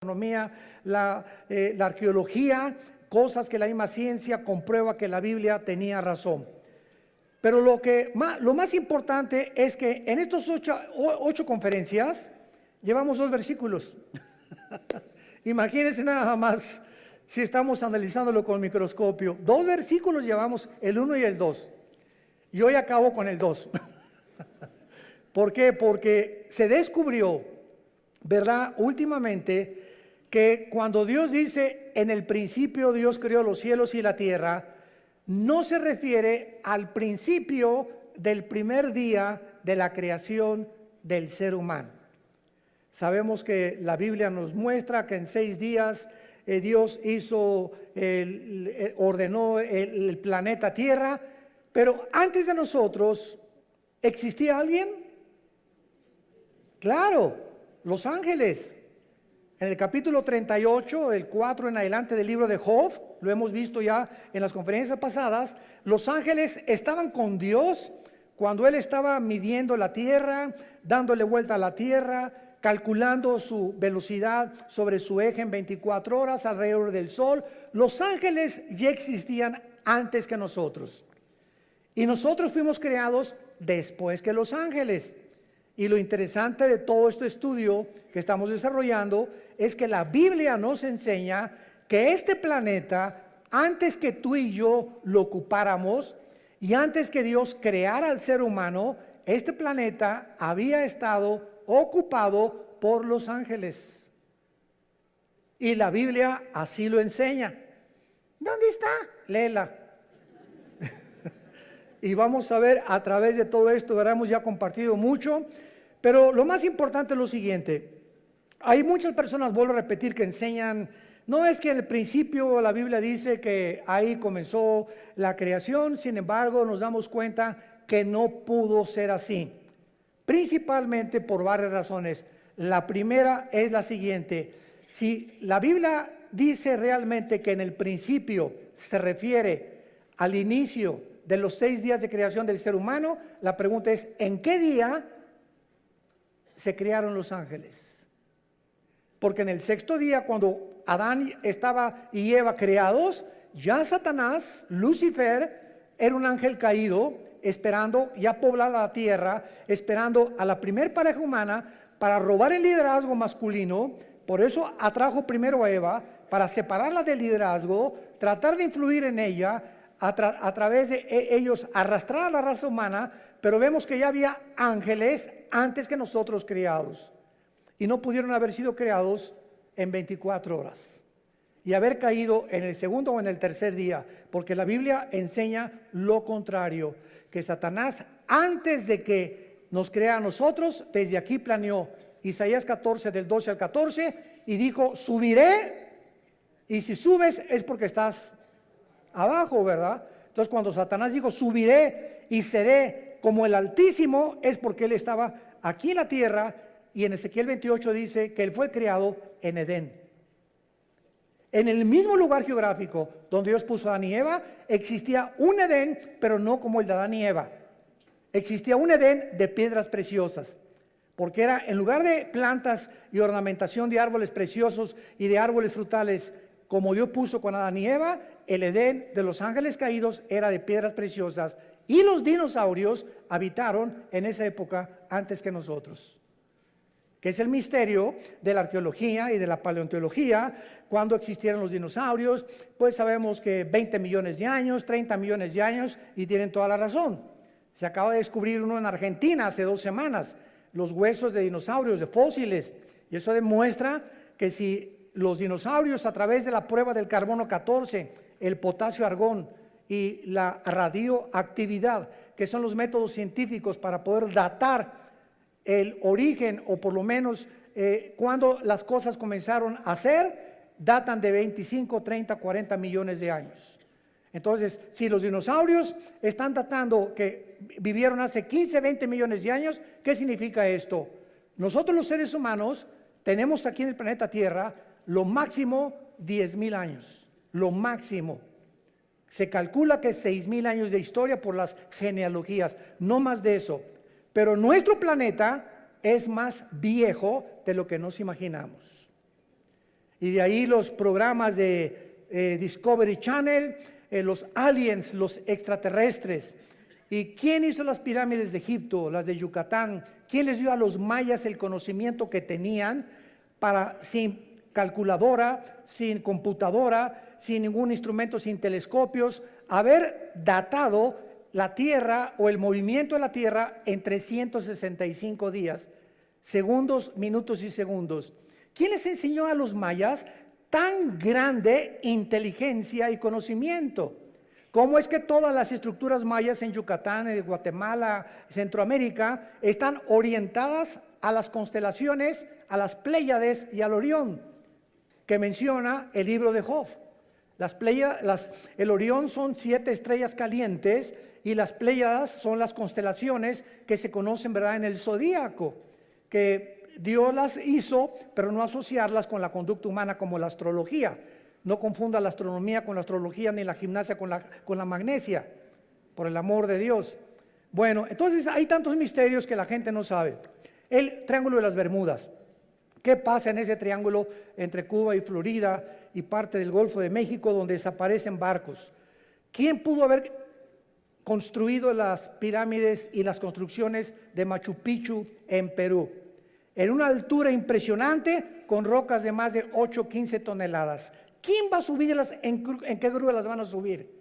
astronomía, la arqueología, cosas que la misma ciencia comprueba que la Biblia tenía razón. Pero lo más importante es que en estos ocho conferencias llevamos 2 versículos. Imagínense nada más si estamos analizándolo con microscopio. 2 versículos llevamos, el 1 y el 2. Y hoy acabo con el 2. ¿Por qué? Porque se descubrió, ¿verdad? Últimamente, que cuando Dios dice, en el principio Dios creó los cielos y la tierra, no se refiere al principio del primer día de la creación del ser humano. Sabemos que la Biblia nos muestra que en 6 días Dios ordenó el planeta Tierra, pero antes de nosotros, ¿existía alguien? Claro, los ángeles. En el capítulo 38, del 4 en adelante del libro de Job, lo hemos visto ya en las conferencias pasadas, los ángeles estaban con Dios cuando Él estaba midiendo la tierra, dándole vuelta a la tierra, calculando su velocidad sobre su eje en 24 horas alrededor del sol. Los ángeles ya existían antes que nosotros. Y nosotros fuimos creados después que los ángeles. Y lo interesante de todo este estudio que estamos desarrollando es que la Biblia nos enseña que este planeta, antes que tú y yo lo ocupáramos y antes que Dios creara al ser humano, este planeta había estado ocupado por los ángeles. Y la Biblia así lo enseña. ¿Dónde está? Léela. Y vamos a ver a través de todo esto, ¿verdad? Hemos ya compartido mucho, pero lo más importante es lo siguiente. Hay muchas personas, vuelvo a repetir, que enseñan, no es que en el principio la Biblia dice que ahí comenzó la creación, sin embargo nos damos cuenta que no pudo ser así, principalmente por varias razones. La primera es la siguiente: si la Biblia dice realmente que en el principio se refiere al inicio de los 6 días de creación del ser humano, la pregunta es, ¿en qué día se crearon los ángeles? Porque en el 6º día, cuando Adán y Eva creados, ya Satanás, Lucifer, era un ángel caído, esperando ya poblar la tierra, esperando a la primer pareja humana para robar el liderazgo masculino. Por eso atrajo primero a Eva, para separarla del liderazgo, tratar de influir en ella, a través de ellos arrastrar a la raza humana. Pero vemos que ya había ángeles antes que nosotros creados, y no pudieron haber sido creados en 24 horas y haber caído en el 2º o en el 3er día, porque la Biblia enseña lo contrario, que Satanás, antes de que nos crea a nosotros, desde aquí planeó. Isaías 14, del 12 al 14, y dijo, subiré, y si subes es porque estás abajo, ¿verdad? Entonces cuando Satanás dijo, subiré y seré como el Altísimo, es porque él estaba aquí en la tierra. Y en Ezequiel 28 dice que él fue creado en Edén, en el mismo lugar geográfico donde Dios puso a Adán y Eva. Existía un Edén, pero no como el de Adán y Eva. Existía un Edén de piedras preciosas, porque era, en lugar de plantas y ornamentación de árboles preciosos y de árboles frutales como Dios puso con Adán y Eva, el Edén de los ángeles caídos era de piedras preciosas, y los dinosaurios habitaron en esa época antes que nosotros, que es el misterio de la arqueología y de la paleontología. Cuando existieron los dinosaurios, pues sabemos que 20 millones de años, 30 millones de años, y tienen toda la razón. Se acaba de descubrir uno en Argentina hace 2 semanas, los huesos de dinosaurios, de fósiles, y eso demuestra que si los dinosaurios, a través de la prueba del carbono 14, el potasio argón y la radioactividad, que son los métodos científicos para poder datar el origen, o por lo menos cuando las cosas comenzaron a ser, datan de 25, 30, 40 millones de años. Entonces, si los dinosaurios están datando que vivieron hace 15, 20 millones de años, ¿qué significa esto? Nosotros los seres humanos tenemos aquí en el planeta Tierra lo máximo 10,000 años, lo máximo. Se calcula que 6,000 años de historia por las genealogías, no más de eso. Pero nuestro planeta es más viejo de lo que nos imaginamos. Y de ahí los programas de Discovery Channel, los aliens, los extraterrestres. ¿Y quién hizo las pirámides de Egipto, las de Yucatán? ¿Quién les dio a los mayas el conocimiento que tenían para, sin calculadora, sin computadora, sin ningún instrumento, sin telescopios, haber datado la Tierra o el movimiento de la Tierra en 365 días, segundos, minutos y segundos? ¿Quién les enseñó a los mayas tan grande inteligencia y conocimiento? ¿Cómo es que todas las estructuras mayas en Yucatán, en Guatemala, Centroamérica, están orientadas a las constelaciones, a las Pléyades y al Orión, que menciona el libro de Job? El Orión son 7 estrellas calientes y las Pléyades son las constelaciones que se conocen, ¿verdad?, en el zodíaco, que Dios las hizo, pero no asociarlas con la conducta humana como la astrología. No confunda la astronomía con la astrología, ni la gimnasia con la magnesia, por el amor de Dios. Bueno, entonces hay tantos misterios que la gente no sabe. El Triángulo de las Bermudas. ¿Qué pasa en ese triángulo entre Cuba y Florida y parte del Golfo de México, donde desaparecen barcos? ¿Quién pudo haber construido las pirámides y las construcciones de Machu Picchu en Perú? En una altura impresionante, con rocas de más de 8 o 15 toneladas. ¿Quién va a subirlas? ¿En qué grúa las van a subir?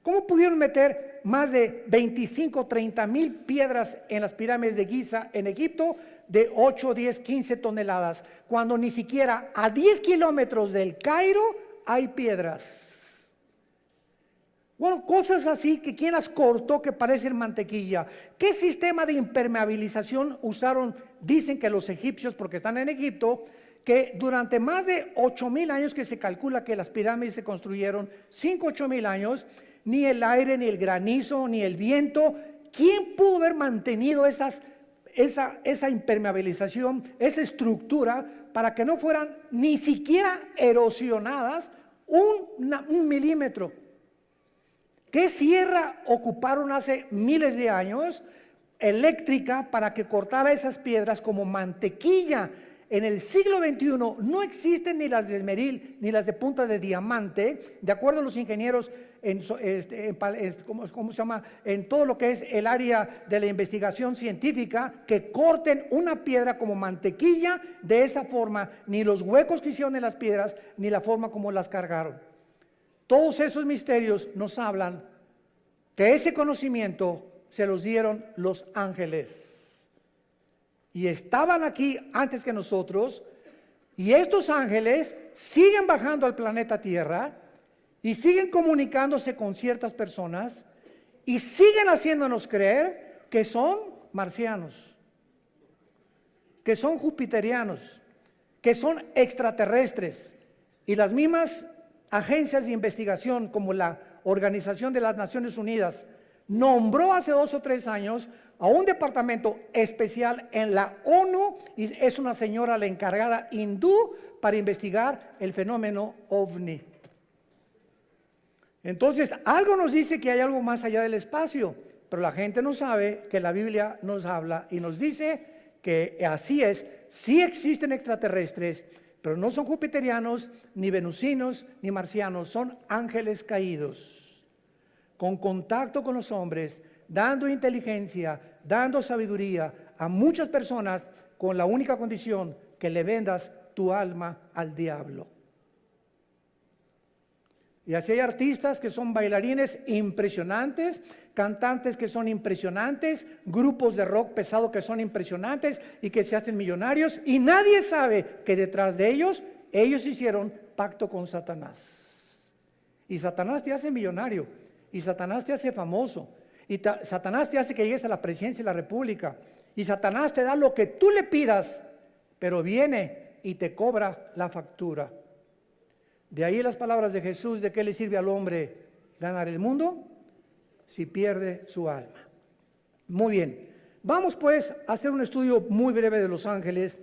¿Cómo pudieron meter más de 25 o 30 mil piedras en las pirámides de Giza en Egipto de 8, 10, 15 toneladas, cuando ni siquiera a 10 kilómetros del Cairo hay piedras? Bueno, cosas así que quién las cortó que parecen mantequilla. ¿Qué sistema de impermeabilización usaron? Dicen que los egipcios, porque están en Egipto, que durante más de 8,000 años que se calcula que las pirámides se construyeron, 5 o 8,000 años, ni el aire, ni el granizo, ni el viento, ¿quién pudo haber mantenido esa impermeabilización, esa estructura, para que no fueran ni siquiera erosionadas un milímetro? ¿Qué sierra ocuparon hace miles de años eléctrica para que cortara esas piedras como mantequilla? En el siglo XXI no existen ni las de esmeril ni las de punta de diamante, de acuerdo a los ingenieros ¿cómo se llama?, en todo lo que es el área de la investigación científica, que corten una piedra como mantequilla de esa forma, ni los huecos que hicieron en las piedras, ni la forma como las cargaron. Todos esos misterios nos hablan que ese conocimiento se los dieron los ángeles. Y estaban aquí antes que nosotros, y estos ángeles siguen bajando al planeta Tierra y siguen comunicándose con ciertas personas y siguen haciéndonos creer que son marcianos, que son jupiterianos, que son extraterrestres. Y las mismas agencias de investigación, como la Organización de las Naciones Unidas, nombró hace 2 o 3 años a un departamento especial en la ONU, y es una señora la encargada hindú para investigar el fenómeno OVNI. Entonces, algo nos dice que hay algo más allá del espacio, pero la gente no sabe que la Biblia nos habla y nos dice que así es. Sí existen extraterrestres, pero no son jupiterianos, ni venusinos, ni marcianos, son ángeles caídos, con contacto con los hombres, dando inteligencia, dando sabiduría a muchas personas, con la única condición que le vendas tu alma al diablo. Y así hay artistas que son bailarines impresionantes, cantantes que son impresionantes, grupos de rock pesado que son impresionantes y que se hacen millonarios, y nadie sabe que detrás de ellos hicieron pacto con Satanás. Y Satanás te hace millonario, y Satanás te hace famoso, y Satanás te hace que llegues a la presidencia de la república, y Satanás te da lo que tú le pidas, pero viene y te cobra la factura. De ahí las palabras de Jesús: ¿de qué le sirve al hombre ganar el mundo si pierde su alma? Muy bien, vamos pues a hacer un estudio muy breve de los ángeles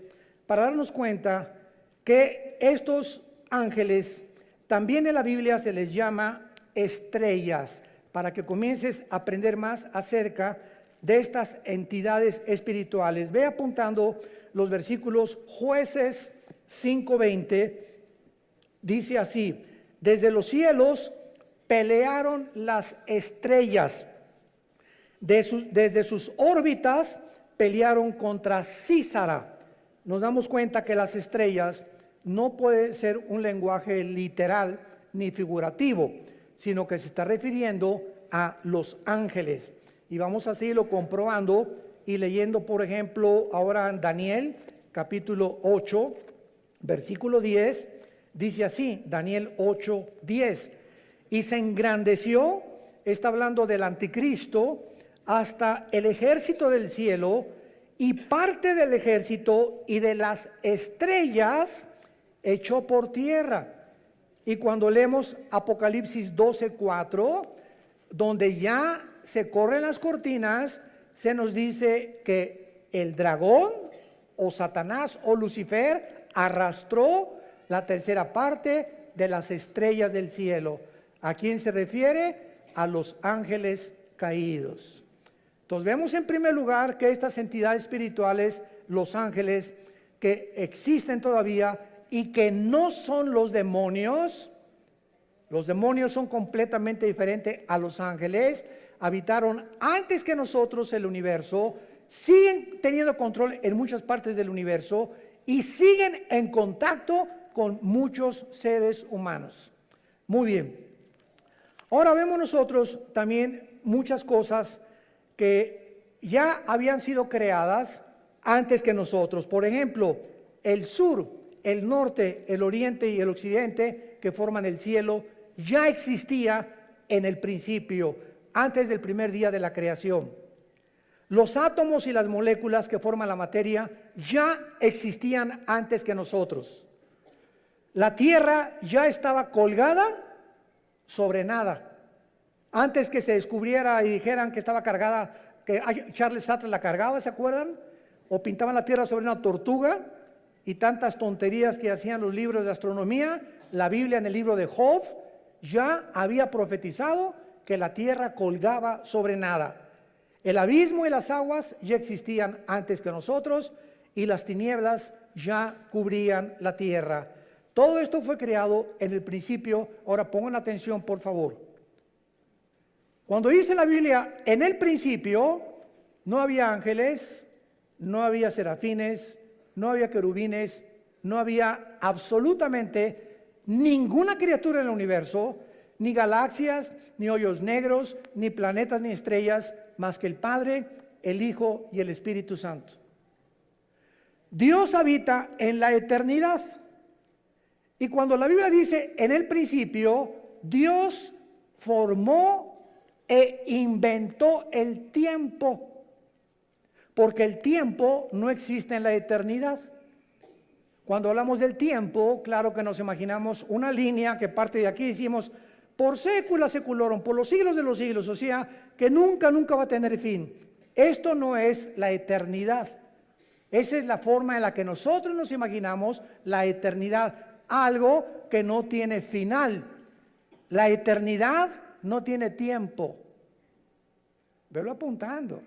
para darnos cuenta que estos ángeles también en la Biblia se les llama estrellas, para que comiences a aprender más acerca de estas entidades espirituales. Ve apuntando los versículos. Jueces 5:20 Dice así: desde los cielos pelearon las estrellas, desde sus órbitas pelearon contra Císara. Nos damos cuenta que las estrellas no puede ser un lenguaje literal ni figurativo, sino que se está refiriendo a los ángeles. Y vamos a seguirlo comprobando y leyendo, por ejemplo, ahora en Daniel, capítulo 8, versículo 10, dice así, Daniel 8, 10. Y se engrandeció, está hablando del anticristo, hasta el ejército del cielo, y parte del ejército y de las estrellas echó por tierra. Y cuando leemos Apocalipsis 12:4, donde ya se corren las cortinas, se nos dice que el dragón o Satanás o Lucifer arrastró la tercera parte de las estrellas del cielo. ¿A quién se refiere? A los ángeles caídos. Entonces vemos en primer lugar que estas entidades espirituales, los ángeles, que existen todavía y que no son los demonios son completamente diferentes a los ángeles, habitaron antes que nosotros el universo, siguen teniendo control en muchas partes del universo y siguen en contacto con muchos seres humanos. Muy bien. Ahora vemos nosotros también muchas cosas que ya habían sido creadas antes que nosotros. Por ejemplo, el sur, el norte, el oriente y el occidente que forman el cielo ya existía en el principio, antes del primer día de la creación. Los átomos y las moléculas que forman la materia ya existían antes que nosotros. La tierra ya estaba colgada sobre nada. Antes que se descubriera y dijeran que estaba cargada, que Charles Sattler la cargaba, ¿se acuerdan? O pintaban la tierra sobre una tortuga y tantas tonterías que hacían los libros de astronomía. La Biblia en el libro de Job ya había profetizado que la tierra colgaba sobre nada. El abismo y las aguas ya existían antes que nosotros y las tinieblas ya cubrían la tierra. Todo esto fue creado en el principio. Ahora pongan atención, por favor. Cuando dice la Biblia, en el principio no había ángeles, no había serafines, no había querubines, no había absolutamente ninguna criatura en el universo, ni galaxias, ni hoyos negros, ni planetas, ni estrellas, más que el Padre, el Hijo y el Espíritu Santo. Dios habita en la eternidad. Y cuando la Biblia dice en el principio, Dios formó e inventó el tiempo, porque el tiempo no existe en la eternidad. Cuando hablamos del tiempo, claro que nos imaginamos una línea que parte de aquí, decimos por sécula seculorum, por los siglos de los siglos, o sea, que nunca va a tener fin. Esto no es la eternidad. Esa es la forma en la que nosotros nos imaginamos la eternidad, algo que no tiene final. La eternidad no tiene tiempo. Velo apuntando.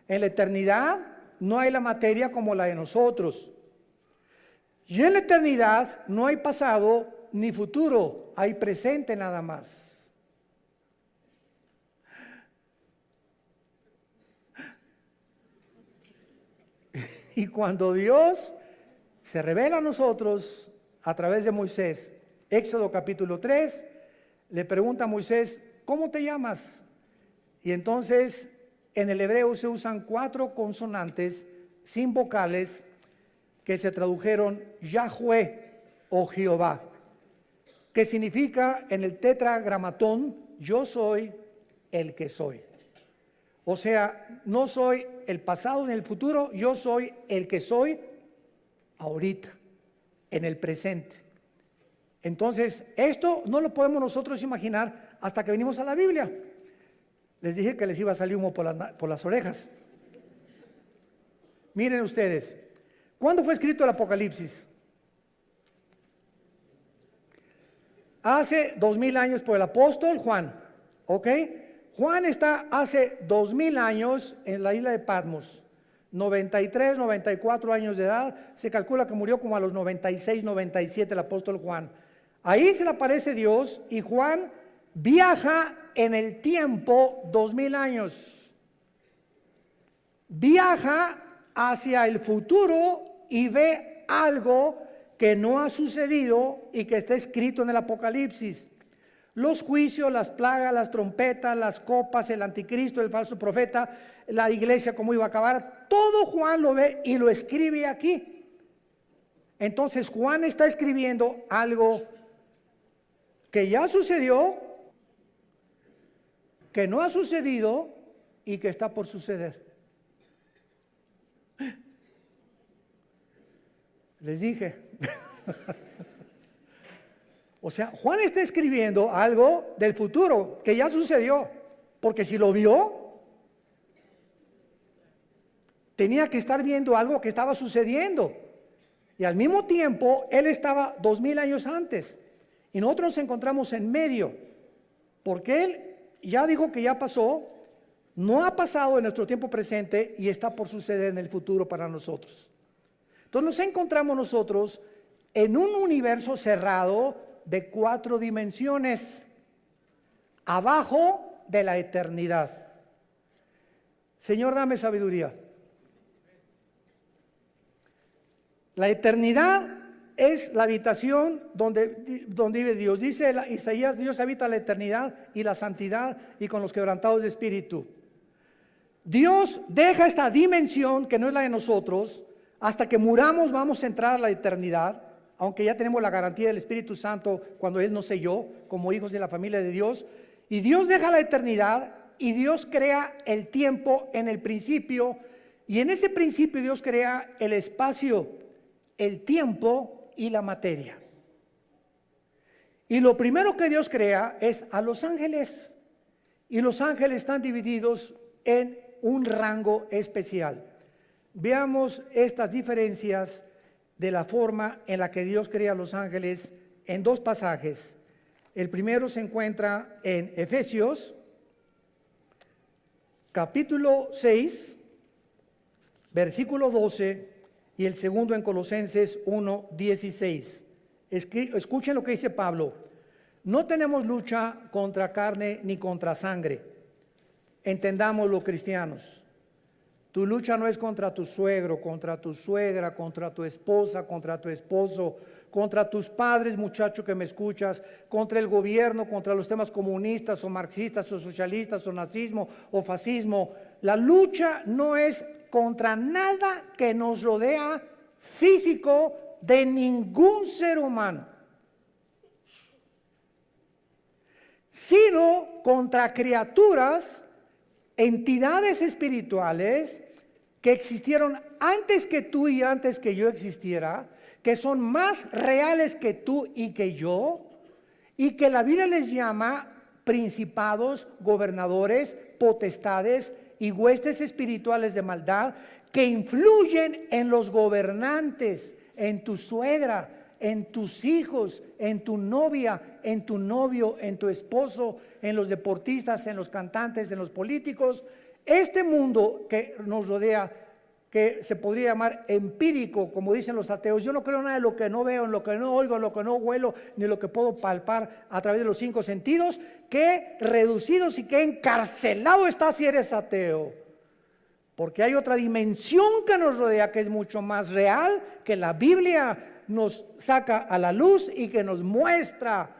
En la eternidad no hay la materia como la de nosotros. Y en la eternidad no hay pasado ni futuro, hay presente nada más. Y cuando Dios se revela a nosotros a través de Moisés, Éxodo capítulo 3, le pregunta a Moisés, ¿cómo te llamas? Y entonces en el hebreo se usan 4 consonantes sin vocales que se tradujeron Yahweh o Jehová, que significa en el tetragramatón, yo soy el que soy. O sea, no soy el pasado ni el futuro, yo soy el que soy ahorita, en el presente. Entonces, esto no lo podemos nosotros imaginar hasta que venimos a la Biblia. Les dije que les iba a salir humo por las orejas. Miren ustedes, ¿cuándo fue escrito el Apocalipsis? Hace 2000 años por el apóstol Juan, ¿ok? Juan está hace 2000 años en la isla de Patmos, 93, 94 años de edad, se calcula que murió como a los 96, 97 el apóstol Juan. Ahí se le aparece Dios y Juan viaja en el tiempo 2000 años. Viaja hacia el futuro y ve algo que no ha sucedido y que está escrito en el Apocalipsis. Los juicios, las plagas, las trompetas, las copas, el anticristo, el falso profeta, la iglesia cómo iba a acabar, todo Juan lo ve y lo escribe aquí. Entonces Juan está escribiendo algo que ya sucedió, que no ha sucedido y que está por suceder. Les dije. O sea, Juan está escribiendo algo del futuro que ya sucedió, porque si lo vio, tenía que estar viendo algo que estaba sucediendo. Y al mismo tiempo, él estaba 2000 años antes. Y nosotros nos encontramos en medio, porque él ya dijo que ya pasó, no ha pasado en nuestro tiempo presente y está por suceder en el futuro para nosotros. Entonces nos encontramos nosotros en un universo cerrado de 4 dimensiones, abajo de la eternidad. Señor, dame sabiduría. La eternidad es la habitación donde vive Dios. Dice Isaías, Dios habita la eternidad y la santidad y con los quebrantados de espíritu. Dios deja esta dimensión que no es la de nosotros. Hasta que muramos vamos a entrar a la eternidad, aunque ya tenemos la garantía del Espíritu Santo cuando Él nos selló como hijos de la familia de Dios. Y Dios deja la eternidad y Dios crea el tiempo en el principio. Y en ese principio Dios crea el espacio, el tiempo y la materia. Y lo primero que Dios crea es a los ángeles. Y los ángeles están divididos en un rango especial. Veamos estas diferencias de la forma en la que Dios crea a los ángeles en 2 pasajes. El primero se encuentra en Efesios, capítulo 6, versículo 12, y el segundo en Colosenses 1, 16. Escuchen lo que dice Pablo. No tenemos lucha contra carne ni contra sangre. Entendámoslo, cristianos. Tu lucha no es contra tu suegro, contra tu suegra, contra tu esposa, contra tu esposo, contra tus padres, muchacho que me escuchas, contra el gobierno, contra los temas comunistas o marxistas o socialistas o nazismo o fascismo. La lucha no es contra nada que nos rodea físico de ningún ser humano, sino contra criaturas, entidades espirituales que existieron antes que tú y antes que yo existiera, que son más reales que tú y que yo, y que la Biblia les llama principados, gobernadores, potestades y huestes espirituales de maldad que influyen en los gobernantes, en tu suegra, en tus hijos, en tu novia, en tu novio, en tu esposo, en los deportistas, en los cantantes, en los políticos. Este mundo que nos rodea, que se podría llamar empírico, como dicen los ateos, yo no creo nada de lo que no veo, en lo que no oigo, en lo que no huelo, ni lo que puedo palpar a través de los 5 sentidos, que reducidos y que encarcelado está si eres ateo. Porque hay otra dimensión que nos rodea que es mucho más real, que la Biblia nos saca a la luz y que nos muestra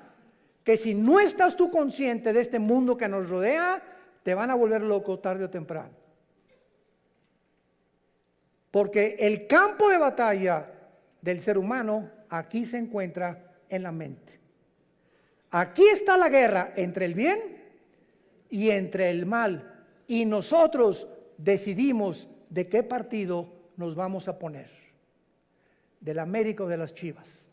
que si no estás tú consciente de este mundo que nos rodea, te van a volver loco tarde o temprano. Porque el campo de batalla del ser humano aquí se encuentra en la mente. Aquí está la guerra entre el bien y entre el mal. Y nosotros decidimos de qué partido nos vamos a poner. Del América o de las Chivas.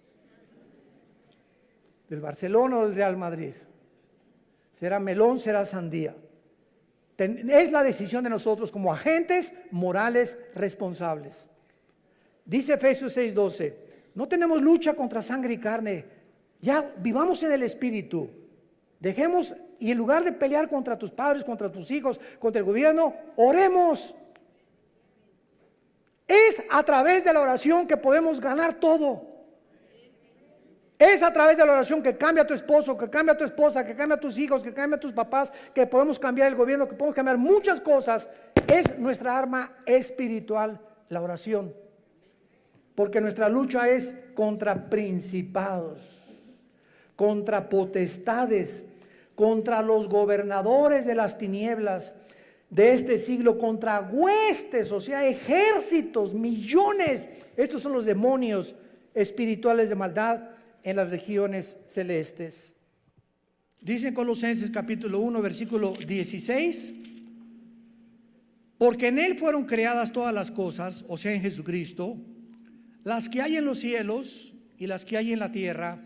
Del Barcelona o del Real Madrid. Será melón, será sandía. Es la decisión de nosotros como agentes morales responsables. Dice Efesios 6:12, no tenemos lucha contra sangre y carne, ya vivamos en el Espíritu. Dejemos, y en lugar de pelear contra tus padres, contra tus hijos, contra el gobierno, oremos. Es a través de la oración que podemos ganar todo. Es a través de la oración que cambia a tu esposo, que cambia a tu esposa, que cambia a tus hijos, que cambia a tus papás, que podemos cambiar el gobierno, que podemos cambiar muchas cosas. Es nuestra arma espiritual, la oración. Porque nuestra lucha es contra principados, contra potestades, contra los gobernadores de las tinieblas de este siglo, contra huestes, o sea, ejércitos, millones. Estos son los demonios espirituales de maldad en las regiones celestes. Dice en Colosenses capítulo 1 versículo 16: porque en Él fueron creadas todas las cosas, o sea en Jesucristo, las que hay en los cielos y las que hay en la tierra,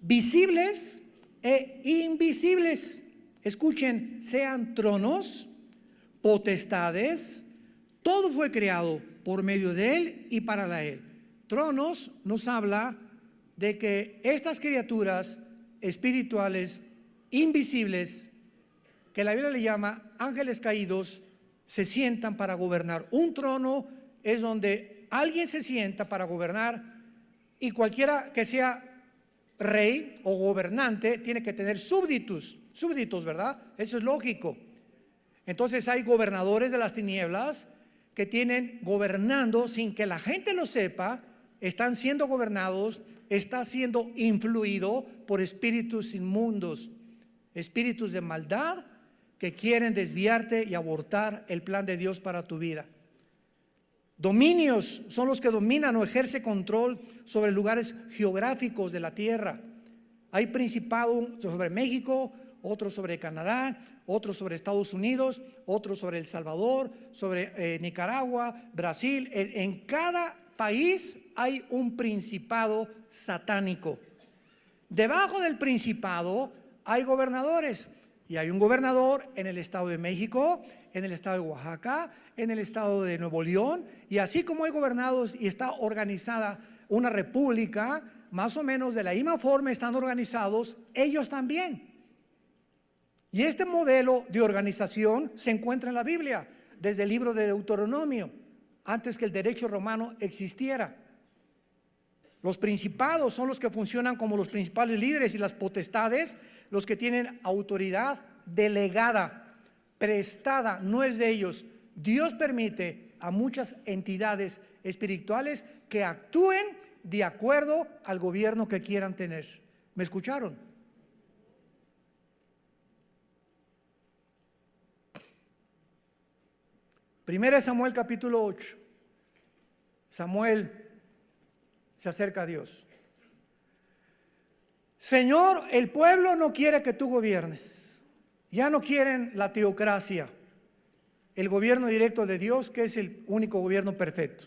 visibles e invisibles. Escuchen, sean tronos, potestades, todo fue creado por medio de Él y para Él. Tronos nos habla de que estas criaturas espirituales invisibles, que la Biblia le llama ángeles caídos, se sientan para gobernar. Un trono es donde alguien se sienta para gobernar, y cualquiera que sea rey o gobernante tiene que tener súbditos, ¿verdad? Eso es lógico. Entonces hay gobernadores de las tinieblas que tienen gobernando sin que la gente lo sepa, están siendo gobernados, está siendo influido por espíritus inmundos, espíritus de maldad que quieren desviarte y abortar el plan de Dios para tu vida. Dominios son los que dominan o ejercen control sobre lugares geográficos de la tierra. Hay principado sobre México, otro sobre Canadá, otro sobre Estados Unidos, otro sobre El Salvador, sobre Nicaragua, Brasil. En cada país hay un principado satánico. Debajo del principado hay gobernadores, y hay un gobernador en el estado de México, en el estado de Oaxaca, en el estado de Nuevo León, y así como hay gobernados y está organizada una república, más o menos de la misma forma están organizados ellos también. Y este modelo de organización se encuentra en la Biblia, desde el libro de Deuteronomio, antes que el derecho romano existiera. Los principados son los que funcionan como los principales líderes, y las potestades, los que tienen autoridad delegada, prestada, no es de ellos. Dios permite a muchas entidades espirituales que actúen de acuerdo al gobierno que quieran tener. ¿Me escucharon? Primera Samuel capítulo 8. Samuel se acerca a Dios. Señor, el pueblo no quiere que tú gobiernes. Ya no quieren la teocracia, el gobierno directo de Dios, que es el único gobierno perfecto.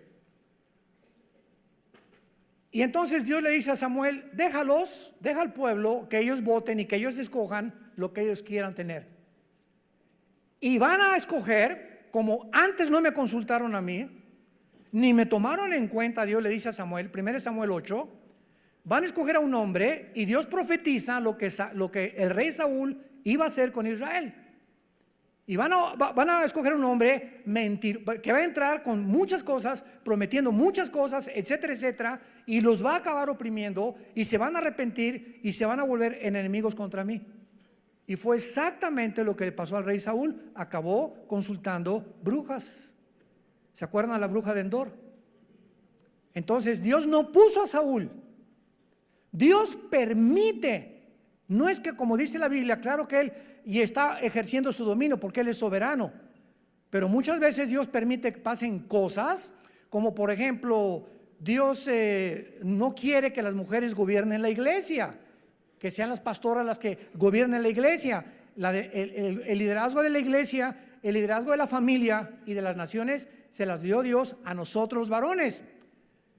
Y entonces Dios le dice a Samuel: deja al pueblo que ellos voten y que ellos escojan lo que ellos quieran tener. Y van a escoger, como antes no me consultaron a mí, ni me tomaron en cuenta. Dios le dice a Samuel, 1 Samuel 8, van a escoger a un hombre, y Dios profetiza lo que el rey Saúl iba a hacer con Israel. Y van a escoger un hombre que va a entrar con muchas cosas, prometiendo muchas cosas, etcétera, etcétera, y los va a acabar oprimiendo, y se van a arrepentir y se van a volver en enemigos contra mí. Y fue exactamente lo que le pasó al rey Saúl. Acabó consultando brujas. ¿Se acuerdan a la bruja de Endor? Entonces Dios no puso a Saúl. Dios permite. No es que, como dice la Biblia, claro que Él y está ejerciendo su dominio porque Él es soberano, pero muchas veces Dios permite que pasen cosas, como por ejemplo, Dios no quiere que las mujeres gobiernen la iglesia, que sean las pastoras las que gobiernen la iglesia. El liderazgo de la iglesia, el liderazgo de la familia y de las naciones se las dio Dios a nosotros los varones.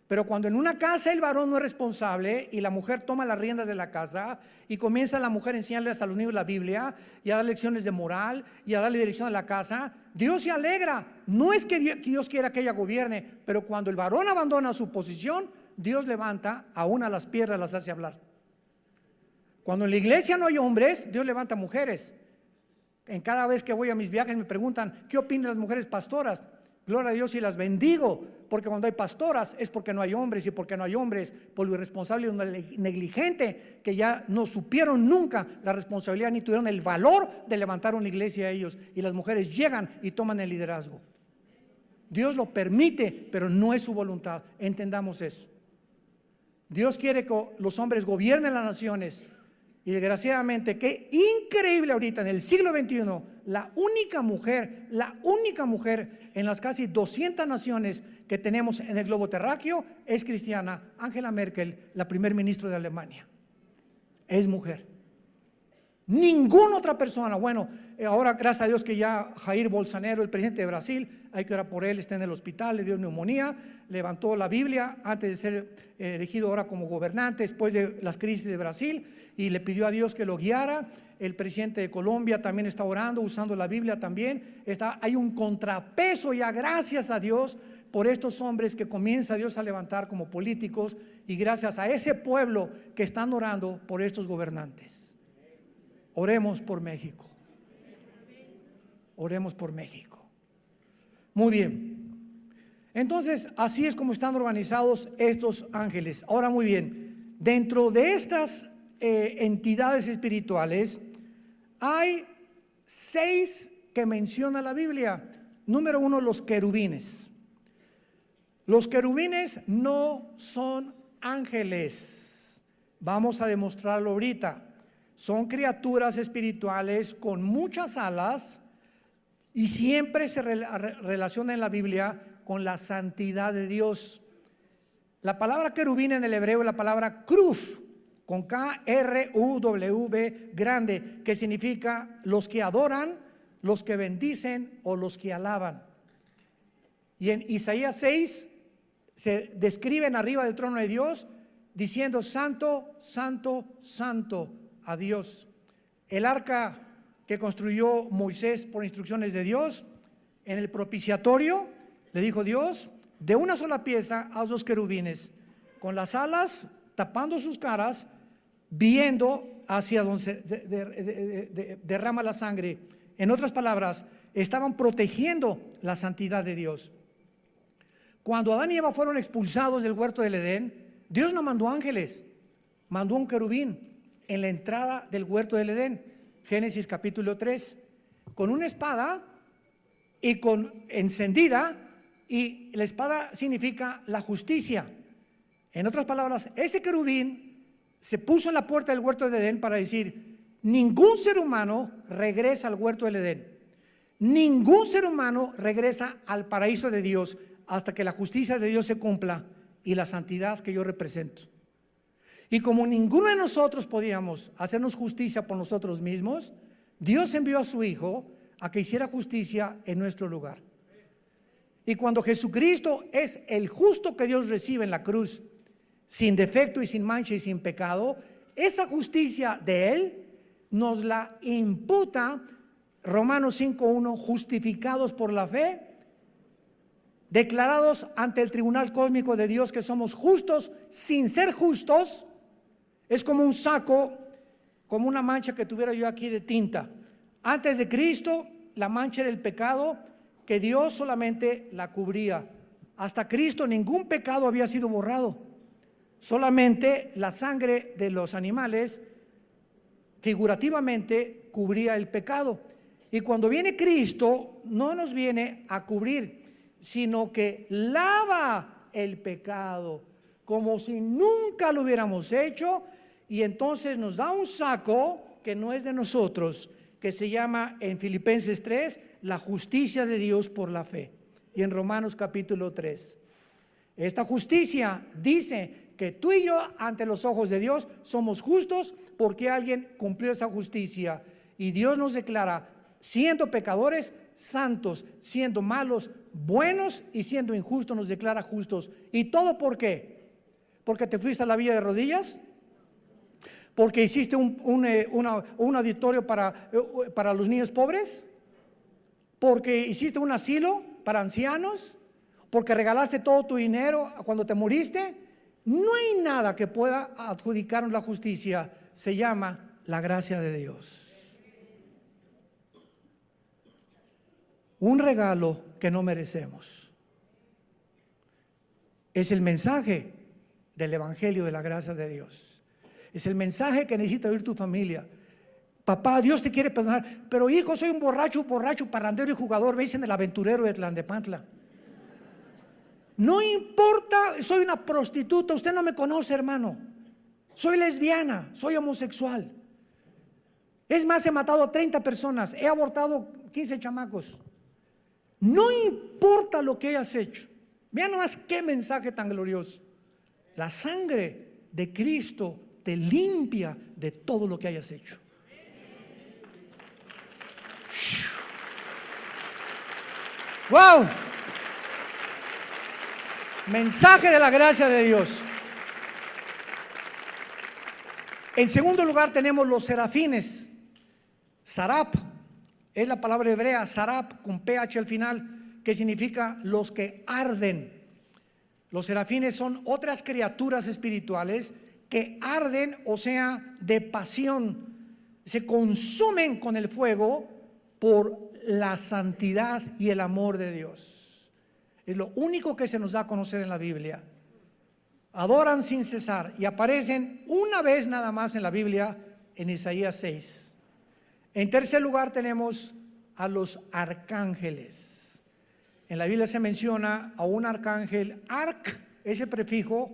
Pero cuando en una casa el varón no es responsable y la mujer toma las riendas de la casa, y comienza la mujer a enseñarles a los niños la Biblia y a dar lecciones de moral y a darle dirección a la casa, Dios se alegra. No es que Dios quiera que ella gobierne, pero cuando el varón abandona su posición, Dios levanta aún a las piedras, las hace hablar. Cuando en la iglesia no hay hombres, Dios levanta mujeres. En cada vez que voy a mis viajes me preguntan: ¿qué opinan las mujeres pastoras? Gloria a Dios, y las bendigo, porque cuando hay pastoras es porque no hay hombres, y porque no hay hombres por lo irresponsable y negligente, que ya no supieron nunca la responsabilidad ni tuvieron el valor de levantar una iglesia a ellos, y las mujeres llegan y toman el liderazgo. Dios lo permite, pero no es su voluntad. Entendamos eso. Dios quiere que los hombres gobiernen las naciones, y desgraciadamente, qué increíble ahorita en el siglo XXI, la única mujer en las casi 200 naciones que tenemos en el globo terráqueo es cristiana. Angela Merkel, la primer ministro de Alemania, es mujer. Ninguna otra persona. Bueno, ahora gracias a Dios que ya Jair Bolsonaro, el presidente de Brasil, hay que orar por él, está en el hospital, le dio neumonía, levantó la Biblia antes de ser elegido ahora como gobernante después de las crisis de Brasil, y le pidió a Dios que lo guiara. El presidente de Colombia también está orando, usando la Biblia también. Hay un contrapeso ya, gracias a Dios, por estos hombres que comienza Dios a levantar como políticos, y gracias a ese pueblo que están orando por estos gobernantes. Oremos por México. Oremos por México. Muy bien. Entonces, así es como están organizados estos ángeles. Ahora, muy bien, dentro de estas entidades espirituales hay 6 que menciona la Biblia. Número 1, los querubines. Los querubines no son ángeles. Vamos a demostrarlo ahorita. Son criaturas espirituales con muchas alas, y siempre se relaciona en la Biblia con la santidad de Dios. La palabra querubín en el hebreo es la palabra kruf, con K-R-U-W grande, que significa los que adoran, los que bendicen o los que alaban. Y en Isaías 6 se describen arriba del trono de Dios diciendo: santo, santo, santo a Dios. El arca que construyó Moisés por instrucciones de Dios, en el propiciatorio le dijo Dios: de una sola pieza haz 2 querubines, con las alas tapando sus caras, viendo hacia donde se derrama la sangre. En otras palabras, estaban protegiendo la santidad de Dios. Cuando Adán y Eva fueron expulsados del huerto del Edén, Dios no mandó ángeles, mandó un querubín en la entrada del huerto del Edén. Génesis capítulo 3, con una espada y con encendida, y la espada significa la justicia. En otras palabras, ese querubín se puso en la puerta del huerto del Edén para decir: ningún ser humano regresa al huerto del Edén, ningún ser humano regresa al paraíso de Dios hasta que la justicia de Dios se cumpla y la santidad que yo represento. Y como ninguno de nosotros podíamos hacernos justicia por nosotros mismos, Dios envió a su Hijo a que hiciera justicia en nuestro lugar. Y cuando Jesucristo es el justo que Dios recibe en la cruz, sin defecto y sin mancha y sin pecado, esa justicia de Él nos la imputa Romanos 5:1, justificados por la fe, declarados ante el tribunal cósmico de Dios que somos justos sin ser justos. Es como un saco, como una mancha que tuviera yo aquí de tinta. Antes de Cristo, la mancha era el pecado, que Dios solamente la cubría. Hasta Cristo ningún pecado había sido borrado, solamente la sangre de los animales figurativamente cubría el pecado. Y cuando viene Cristo, no nos viene a cubrir, sino que lava el pecado como si nunca lo hubiéramos hecho, y entonces nos da un saco que no es de nosotros, que se llama en Filipenses 3 la justicia de Dios por la fe, y en Romanos capítulo 3 esta justicia dice que tú y yo ante los ojos de Dios somos justos porque alguien cumplió esa justicia, y Dios nos declara siendo pecadores santos, siendo malos buenos, y siendo injustos nos declara justos. ¿Y todo por qué? ¿Porque te fuiste a la villa de rodillas? ¿Porque hiciste un auditorio para los niños pobres? ¿Porque hiciste un asilo para ancianos? ¿Porque regalaste todo tu dinero cuando te moriste? No hay nada que pueda adjudicarnos la justicia. Se llama la gracia de Dios. un regalo que no merecemos. Es el mensaje del Evangelio de la gracia de Dios. Es el mensaje que necesita oír tu familia. Papá, Dios te quiere perdonar, pero hijo, soy un borracho, parrandero y jugador, me dicen el aventurero de Tlandepantla. No importa, soy una prostituta, usted no me conoce, hermano. Soy lesbiana, soy homosexual. Es más, he matado a 30 personas, he abortado 15 chamacos. No importa lo que hayas hecho. Vean nomás qué mensaje tan glorioso. La sangre de Cristo te limpia de todo lo que hayas hecho. ¡Wow! Mensaje de la gracia de Dios. En segundo lugar tenemos los serafines. Sarap es la palabra hebrea, sarap con ph al final, que significa los que arden. Los serafines son otras criaturas espirituales que arden, o sea, de pasión, se consumen con el fuego por la santidad y el amor de Dios. Es lo único que se nos da a conocer en la Biblia. Adoran sin cesar y aparecen una vez nada más en la Biblia, en Isaías 6. En tercer lugar tenemos a los arcángeles. En la Biblia se menciona a un arcángel, arc, ese prefijo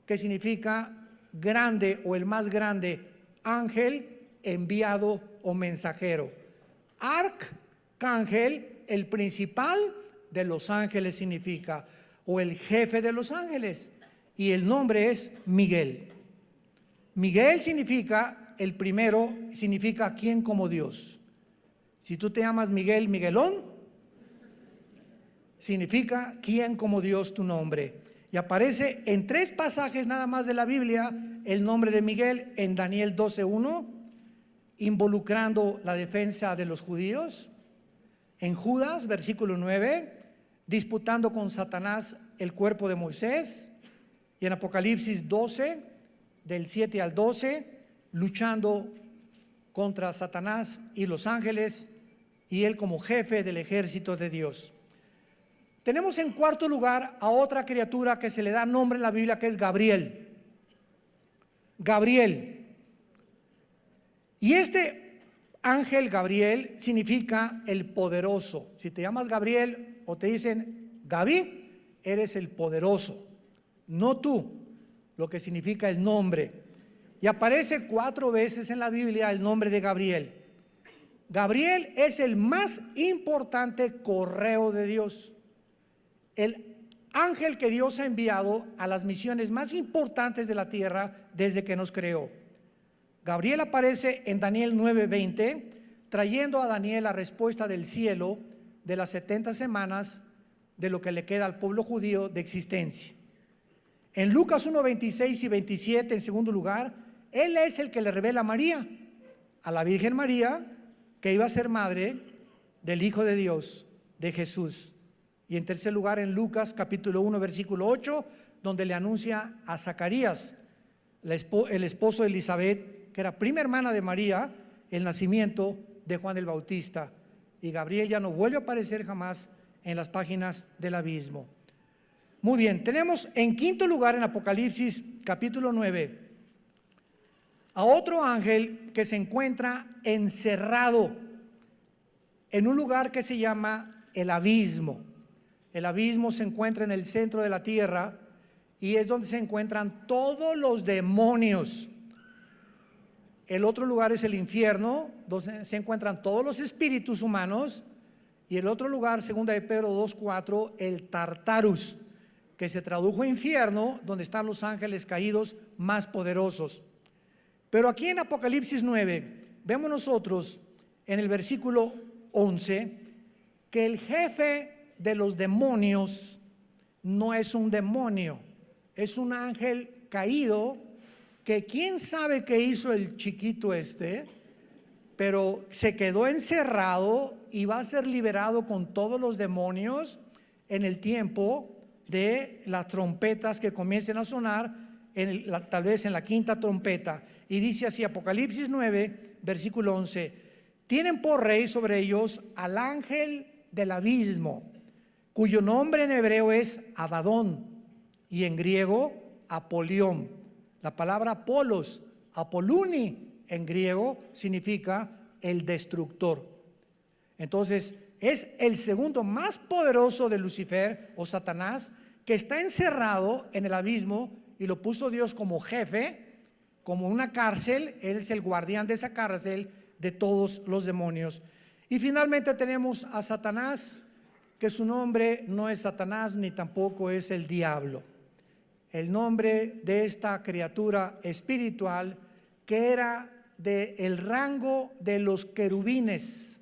que significa grande o el más grande, ángel, enviado o mensajero. Arcángel, el principal de los ángeles significa, o el jefe de los ángeles, y el nombre es Miguel. Miguel significa, el primero significa quién como Dios. Si tú te llamas Miguel, Miguelón, significa quién como Dios tu nombre. Y aparece en 3 pasajes nada más de la Biblia el nombre de Miguel, en Daniel 12:1, involucrando la defensa de los judíos. En Judas, versículo 9, disputando con Satanás el cuerpo de Moisés. Y en Apocalipsis 12, del 7 al 12, luchando contra Satanás y los ángeles, y él como jefe del ejército de Dios. Tenemos en cuarto lugar a otra criatura que se le da nombre en la Biblia, que es Gabriel. Gabriel. Y este ángel Gabriel significa el poderoso. Si te llamas Gabriel o te dicen Gaby, eres el poderoso, no tú, lo que significa el nombre. Y aparece 4 veces en la Biblia el nombre de Gabriel. Gabriel es el más importante correo de Dios, el ángel que Dios ha enviado a las misiones más importantes de la tierra desde que nos creó. Gabriel aparece en Daniel 9:20, trayendo a Daniel la respuesta del cielo de las 70 semanas de lo que le queda al pueblo judío de existencia. En Lucas 1:26 y 27, en segundo lugar, él es el que le revela a María, a la Virgen María, que iba a ser madre del Hijo de Dios, de Jesús. Y en tercer lugar, en Lucas capítulo 1, versículo 8, donde le anuncia a Zacarías, el esposo de Elizabeth, que era prima hermana de María, el nacimiento de Juan el Bautista. Y Gabriel ya no vuelve a aparecer jamás en las páginas del abismo. Muy bien, tenemos en quinto lugar en Apocalipsis capítulo 9 a otro ángel que se encuentra encerrado en un lugar que se llama el abismo. El abismo se encuentra en el centro de la tierra y es donde se encuentran todos los demonios. El otro lugar es el infierno, donde se encuentran todos los espíritus humanos. Y el otro lugar, segunda de Pedro 2:4, el Tartarus, que se tradujo infierno, donde están los ángeles caídos más poderosos. Pero aquí en Apocalipsis 9 vemos nosotros en el versículo 11 que el jefe de los demonios no es un demonio, es un ángel caído, que quién sabe qué hizo el chiquito este, pero se quedó encerrado y va a ser liberado con todos los demonios en el tiempo de las trompetas que comiencen a sonar, tal vez en la quinta trompeta. Y dice así, Apocalipsis 9, versículo 11: tienen por rey sobre ellos al ángel del abismo, cuyo nombre en hebreo es Abadón y en griego Apolión. La palabra Apolos, Apoluni en griego significa el destructor. Entonces es el segundo más poderoso de Lucifer o Satanás, que está encerrado en el abismo y lo puso Dios como jefe, como una cárcel. Él es el guardián de esa cárcel de todos los demonios. Y finalmente tenemos a Satanás, que su nombre no es Satanás ni tampoco es el diablo. El nombre de esta criatura espiritual, que era del rango de los querubines.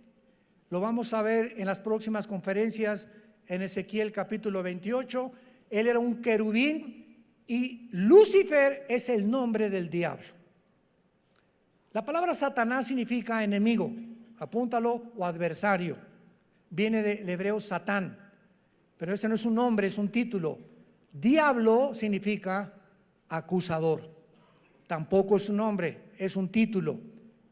Lo vamos a ver en las próximas conferencias en Ezequiel capítulo 28. Él era un querubín y Lucifer es el nombre del diablo. La palabra Satanás significa enemigo, apúntalo, o adversario. Viene del hebreo Satán, pero ese no es un nombre, es un título. Diablo significa acusador. Tampoco es un nombre, es un título.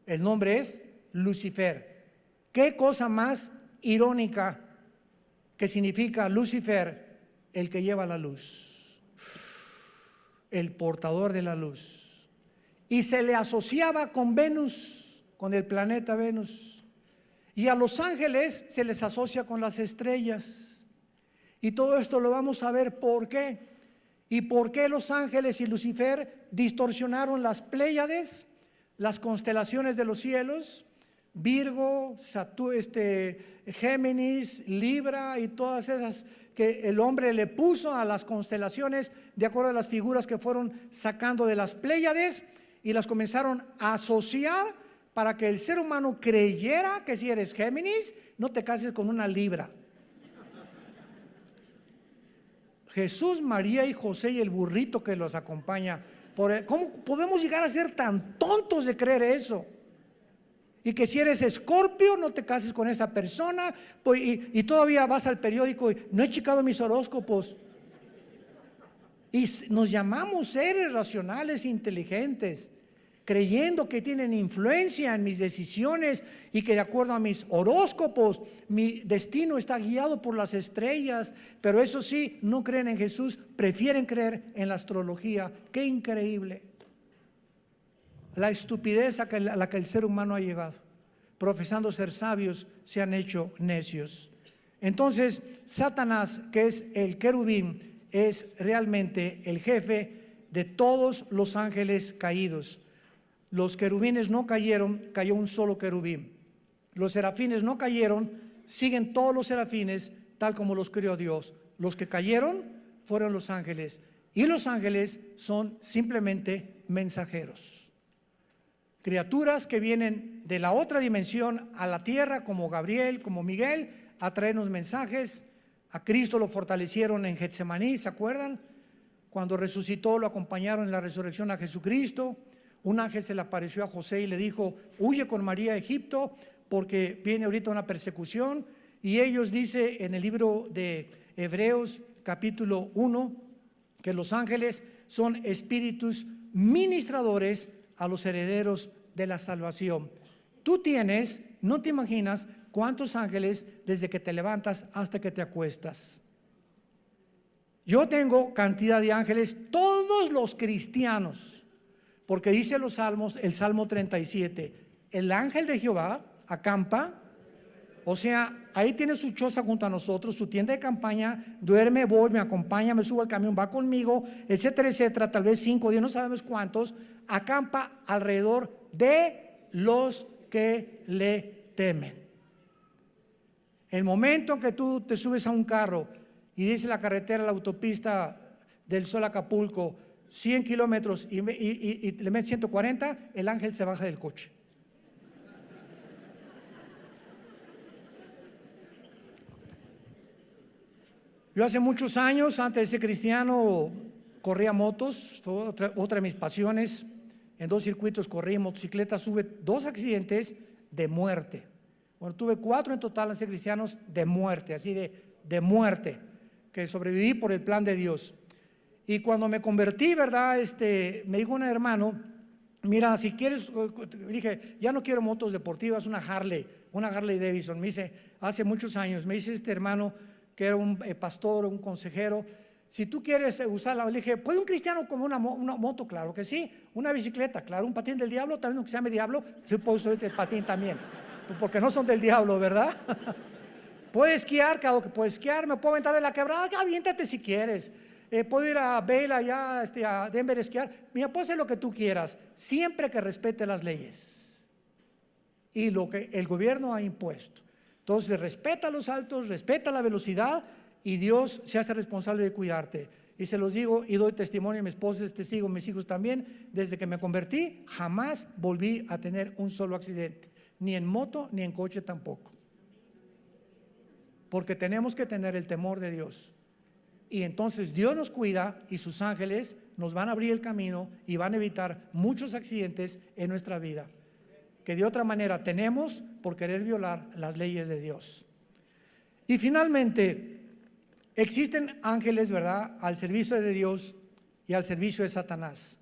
El nombre es Lucifer. ¿Qué cosa más irónica que significa Lucifer? El que lleva la luz, el portador de la luz. Y se le asociaba con Venus, con el planeta Venus. Y a los ángeles se les asocia con las estrellas. Y todo esto lo vamos a ver por qué. Y por qué los ángeles y Lucifer distorsionaron las Pléyades, las constelaciones de los cielos, Virgo, Géminis, Libra y todas esas que el hombre le puso a las constelaciones de acuerdo a las figuras que fueron sacando de las Pléyades, y las comenzaron a asociar para que el ser humano creyera que si eres Géminis, no te cases con una Libra. Jesús, María y José y el burrito que los acompaña. ¿Cómo podemos llegar a ser tan tontos de creer eso? Y que si eres Escorpio, no te cases con esa persona, pues, y todavía vas al periódico y no he checado mis horóscopos. Y nos llamamos seres racionales, inteligentes, creyendo que tienen influencia en mis decisiones y que de acuerdo a mis horóscopos mi destino está guiado por las estrellas. Pero eso sí, no creen en Jesús, prefieren creer en la astrología. ¡Qué increíble! La estupidez a la que el ser humano ha llegado. Profesando ser sabios, se han hecho necios. Entonces, Satanás, que es el querubín, es realmente el jefe de todos los ángeles caídos. Los querubines no cayeron, cayó un solo querubín. Los serafines no cayeron, siguen todos los serafines tal como los creó Dios. Los que cayeron fueron los ángeles, y los ángeles son simplemente mensajeros. Criaturas que vienen de la otra dimensión a la tierra, como Gabriel, como Miguel, a traernos mensajes. A Cristo lo fortalecieron en Getsemaní, ¿se acuerdan? Cuando resucitó, lo acompañaron en la resurrección a Jesucristo. Un ángel se le apareció a José y le dijo: huye con María a Egipto porque viene ahorita una persecución. Y ellos, dice en el libro de Hebreos capítulo 1, que los ángeles son espíritus ministradores a los herederos de la salvación. Tú tienes, no te imaginas cuántos ángeles desde que te levantas hasta que te acuestas. Yo tengo cantidad de ángeles, todos los cristianos, porque dice los salmos, el Salmo 37, el ángel de Jehová acampa, o sea, ahí tiene su choza junto a nosotros, su tienda de campaña, duerme, voy, me acompaña, me subo al camión, va conmigo, etcétera, etcétera, tal vez 5, 10, no sabemos cuántos, acampa alrededor de los que le temen. El momento en que tú te subes a un carro y dice la carretera, la autopista del Sol a Acapulco, 100 kilómetros y le metes 140, el ángel se baja del coche. Yo hace muchos años, antes de ser cristiano, corría motos, fue otra de mis pasiones. En 2 circuitos corrí motocicletas, tuve 2 accidentes de muerte. Bueno, tuve 4 en total, ser cristianos, de muerte, así de muerte, que sobreviví por el plan de Dios. Y cuando me convertí, ¿verdad? Me dijo un hermano mira, si quieres, dije, ya no quiero motos deportivas, una Harley Davidson. Me dice, hace muchos años, me dice este hermano que era un pastor, un consejero, si tú quieres usarla, le dije, ¿puede un cristiano como una moto? Claro que sí. Una bicicleta, claro. Un patín del diablo, también aunque se llame diablo, se puede usar el patín también, porque no son del diablo, ¿verdad? Puede esquiar, claro que puede esquiar. Me puedo aventar de la quebrada, aviéntate si quieres. Puedo ir a Vail allá, a Denver a esquiar. Mira, puedes hacer lo que tú quieras, siempre que respete las leyes y lo que el gobierno ha impuesto. Entonces respeta los altos, respeta la velocidad, y Dios se hace responsable de cuidarte. Y se los digo y doy testimonio, mi esposa es testigo, mis hijos también. Desde que me convertí jamás volví a tener un solo accidente, ni en moto ni en coche tampoco, porque tenemos que tener el temor de Dios. Y entonces Dios nos cuida y sus ángeles nos van a abrir el camino y van a evitar muchos accidentes en nuestra vida, que de otra manera tenemos por querer violar las leyes de Dios. Y finalmente, existen ángeles, ¿verdad?, al servicio de Dios y al servicio de Satanás.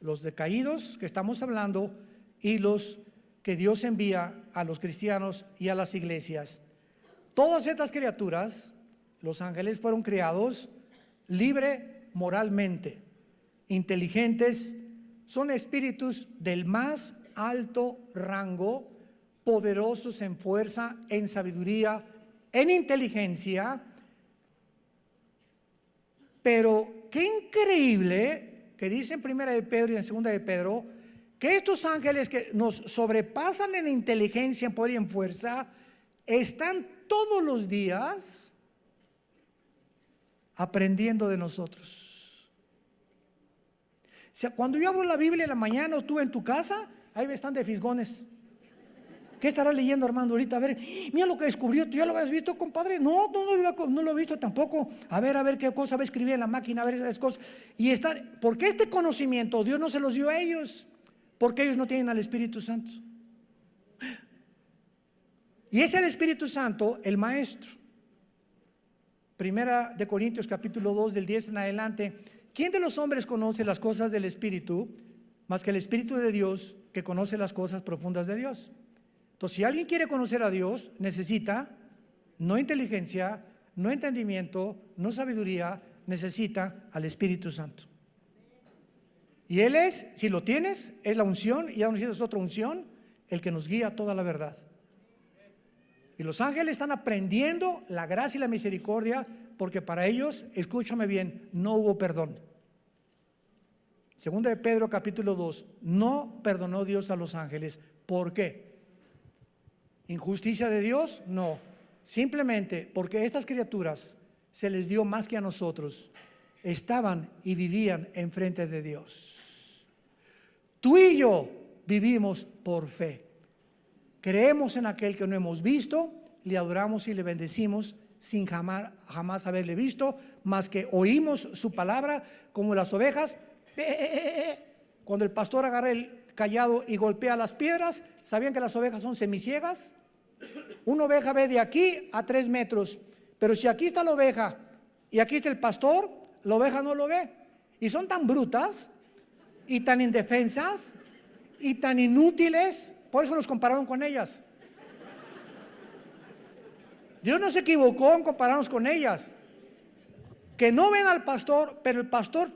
Los decaídos que estamos hablando y los que Dios envía a los cristianos y a las iglesias. Todas estas criaturas, los ángeles, fueron creados libre moralmente, inteligentes, son espíritus del más alto rango, poderosos en fuerza, en sabiduría, en inteligencia. Pero qué increíble que dice en 1 de Pedro y en 2 de Pedro que estos ángeles que nos sobrepasan en inteligencia, en poder y en fuerza, están todos los días aprendiendo de nosotros. O sea, cuando yo abro la Biblia en la mañana o tú en tu casa, ahí están de fisgones. ¿Qué estará leyendo, Armando, ahorita? A ver, mira lo que descubrió. ¿Tú ya lo habías visto, compadre? No lo he visto tampoco. A ver qué cosa va a escribir en la máquina, a ver esas cosas. Y porque este conocimiento Dios no se los dio a ellos, porque ellos no tienen al Espíritu Santo. Y es el Espíritu Santo el maestro. 1 de Corintios capítulo 2 del 10 en adelante. ¿Quién de los hombres conoce las cosas del Espíritu más que el Espíritu de Dios, que conoce las cosas profundas de Dios? Entonces, si alguien quiere conocer a Dios, necesita no inteligencia, no entendimiento, no sabiduría, necesita al Espíritu Santo. Y Él es, si lo tienes, es la unción, y ya no necesitas otra unción, el que nos guía a toda la verdad. Y los ángeles están aprendiendo la gracia y la misericordia, porque para ellos, escúchame bien, no hubo perdón. Segunda de Pedro capítulo 2, no perdonó Dios a los ángeles. ¿Por qué? ¿Injusticia de Dios? No, simplemente porque estas criaturas se les dio más que a nosotros, estaban y vivían enfrente de Dios. Tú y yo vivimos por fe, creemos en aquel que no hemos visto, le adoramos y le bendecimos sin jamás haberle visto, más que oímos su palabra como las ovejas. Cuando el pastor agarra el cayado y golpea las piedras, ¿sabían que las ovejas son semiciegas? Una oveja ve de aquí a 3 metros, pero si aquí está la oveja y aquí está el pastor, la oveja no lo ve. Y son tan brutas y tan indefensas y tan inútiles, por eso los compararon con ellas. Dios no se equivocó en compararnos con ellas, que no ven al pastor, pero el pastor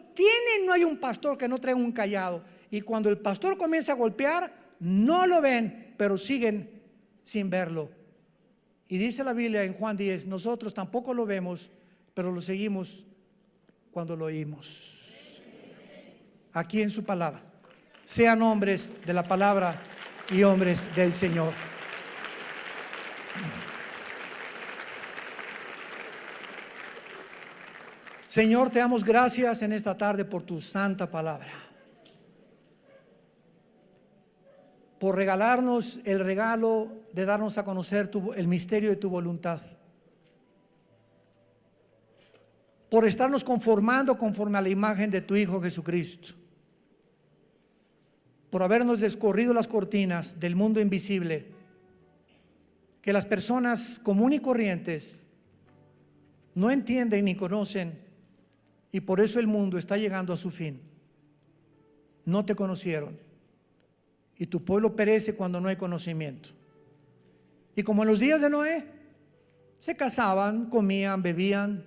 no hay un pastor que no traiga un cayado, y cuando el pastor comienza a golpear, no lo ven, pero siguen sin verlo. Y dice la Biblia en Juan 10, nosotros tampoco lo vemos, pero lo seguimos cuando lo oímos. Aquí en su palabra. Sean hombres de la palabra y hombres del Señor. Señor, te damos gracias en esta tarde por tu santa palabra, por regalarnos el regalo de darnos a conocer el misterio de tu voluntad, por estarnos conformando conforme a la imagen de tu Hijo Jesucristo, por habernos descorrido las cortinas del mundo invisible que las personas comunes y corrientes no entienden ni conocen, y por eso el mundo está llegando a su fin. No te conocieron, y tu pueblo perece cuando no hay conocimiento. Y como en los días de Noé, se casaban, comían, bebían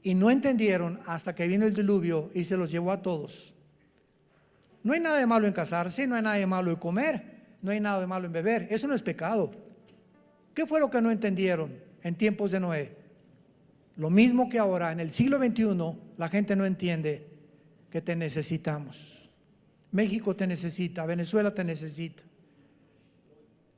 y no entendieron hasta que vino el diluvio y se los llevó a todos. No hay nada de malo en casarse, no hay nada de malo en comer, no hay nada de malo en beber, eso no es pecado. ¿Qué fue lo que no entendieron en tiempos de Noé? Lo mismo que ahora, en el siglo XXI, la gente no entiende que te necesitamos. México te necesita, Venezuela te necesita.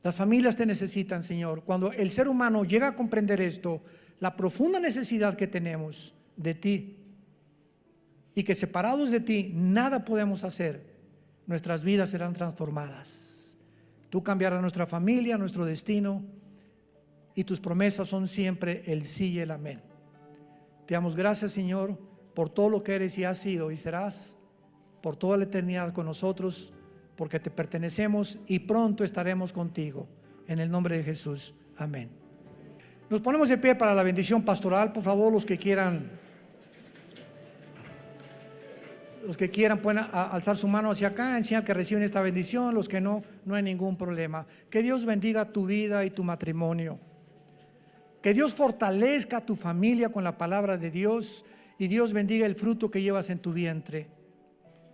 Las familias te necesitan, Señor. Cuando el ser humano llega a comprender esto, la profunda necesidad que tenemos de ti, y que separados de ti nada podemos hacer, nuestras vidas serán transformadas. Tú cambiarás nuestra familia, nuestro destino, y tus promesas son siempre el sí y el amén. Te damos gracias, Señor, por todo lo que eres y has sido y serás por toda la eternidad con nosotros, porque te pertenecemos y pronto estaremos contigo. En el nombre de Jesús, amén. Nos ponemos de pie para la bendición pastoral. Por favor, los que quieran pueden alzar su mano hacia acá en señal que reciben esta bendición. Los que no, no hay ningún problema. Que Dios bendiga tu vida y tu matrimonio. Que Dios fortalezca tu familia con la palabra de Dios, y Dios bendiga el fruto que llevas en tu vientre.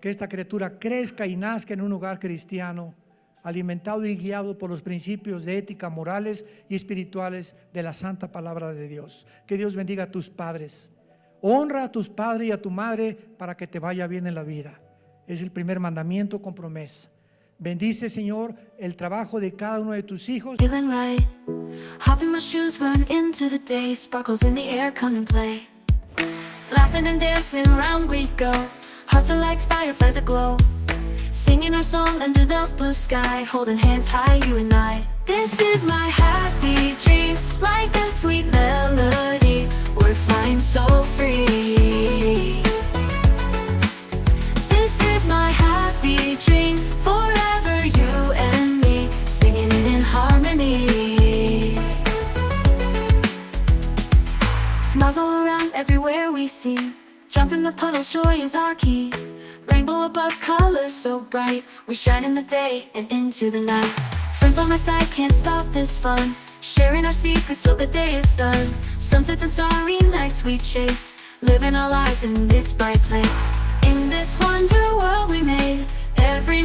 Que esta criatura crezca y nazca en un hogar cristiano, alimentado y guiado por los principios de ética, morales y espirituales de la santa palabra de Dios. Que Dios bendiga a tus padres. Honra a tus padres y a tu madre para que te vaya bien en la vida. Es el primer mandamiento con promesa. Bendice, Señor, el trabajo de cada uno de tus hijos. Feeling right, hop in my shoes, run into the day, sparkles in the air, come and play. Laughing and dancing around we go, hearts are like fireflies aglow, singing our song under the blue sky, holding hands high, you and I. This is my happy dream, like a sweet melody, we're flying so free. This is my happy dream, forever you and me, singing in harmony. Smiles all around, everywhere we see, jump in the puddles, joy is our key. Rainbow above, colors so bright, we shine in the day and into the night. Friends by my side, can't stop this fun, sharing our secrets till the day is done. Sunsets and starry nights we chase, living our lives in this bright place. In this wonder world we made, every